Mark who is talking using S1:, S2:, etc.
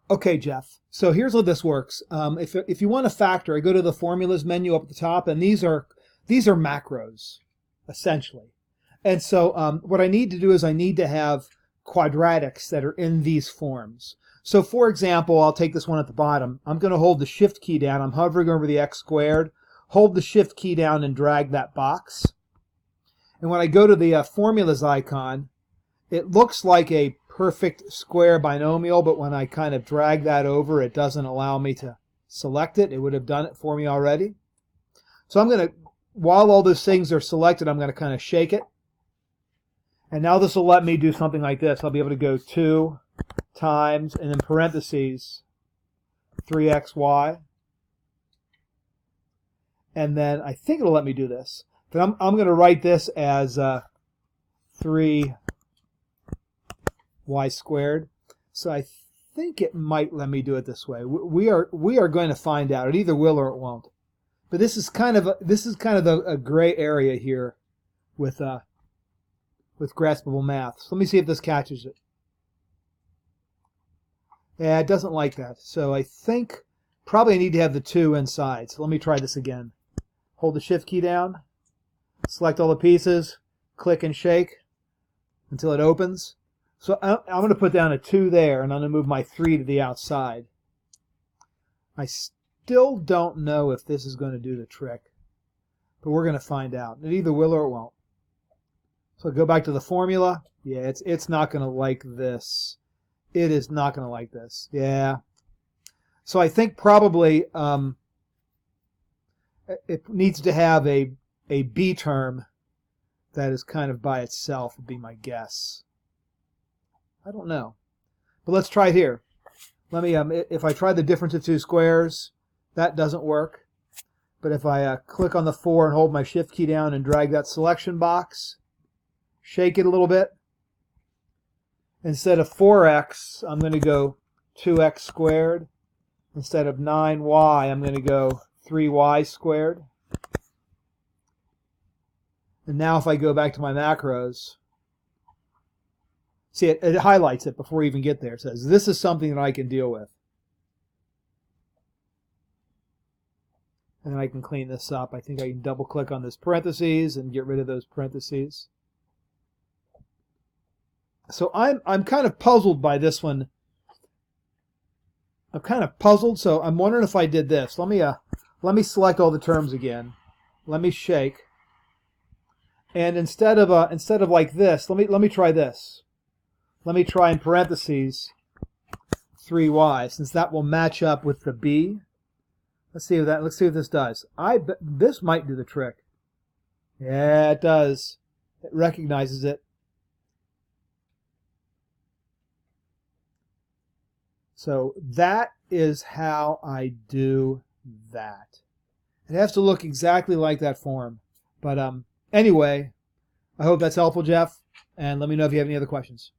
S1: Okay, Jeff. So here's how this works. If you want to factor, I go to the formulas menu up at the top, and these are macros, essentially. And so what I need to do is I need to have quadratics that are in these forms. So for example, I'll take this one at the bottom. I'm going to hold the shift key down. I'm hovering over the x squared. Hold the shift key down and drag that box. And when I go to the formulas icon, it looks like a perfect square binomial, but when I kind of drag that over, it doesn't allow me to select it. It would have done it for me already. So I'm going to, while all those things are selected, I'm going to kind of shake it. And now this will let me do something like this. I'll be able to go 2 times, and in parentheses, 3xy. And then I think it'll let me do this. But I'm going to write this as 3y squared. So I think it might let me do it this way. We are going to find out. It either will or it won't. But this is kind of a gray area here with graspable math. So let me see if this catches it. Yeah, it doesn't like that. So I think probably I need to have the 2 inside. So let me try this again. Hold the shift key down. Select all the pieces. Click and shake until it opens. So I'm going to put down a 2 there, and I'm going to move my 3 to the outside. I still don't know if this is going to do the trick, but we're going to find out. It either will or it won't. So go back to the formula. Yeah, it's not going to like this. It is not going to like this. Yeah. So I think probably it needs to have a b term that is kind of by itself, would be my guess. I don't know. But let's try it here. Let me, if I try the difference of 2 squares, that doesn't work. But if I click on the 4 and hold my shift key down and drag that selection box, shake it a little bit, instead of 4x, I'm going to go 2x squared. Instead of 9y, I'm going to go 3y squared. And now if I go back to my macros, see, it highlights it before you even get there. It says, this is something that I can deal with. And then I can clean this up. I think I can double click on this parentheses and get rid of those parentheses. So I'm kind of puzzled by this one. I'm kind of puzzled, so I'm wondering if I did this. Let me select all the terms again. Let me shake. And instead of like this, let me try this. Let me try in parentheses 3y, since that will match up with the b. Let's see what this does. This might do the trick. Yeah, it does. It recognizes it. So that is how I do that. It has to look exactly like that form. But anyway, I hope that's helpful, Jeff. And let me know if you have any other questions.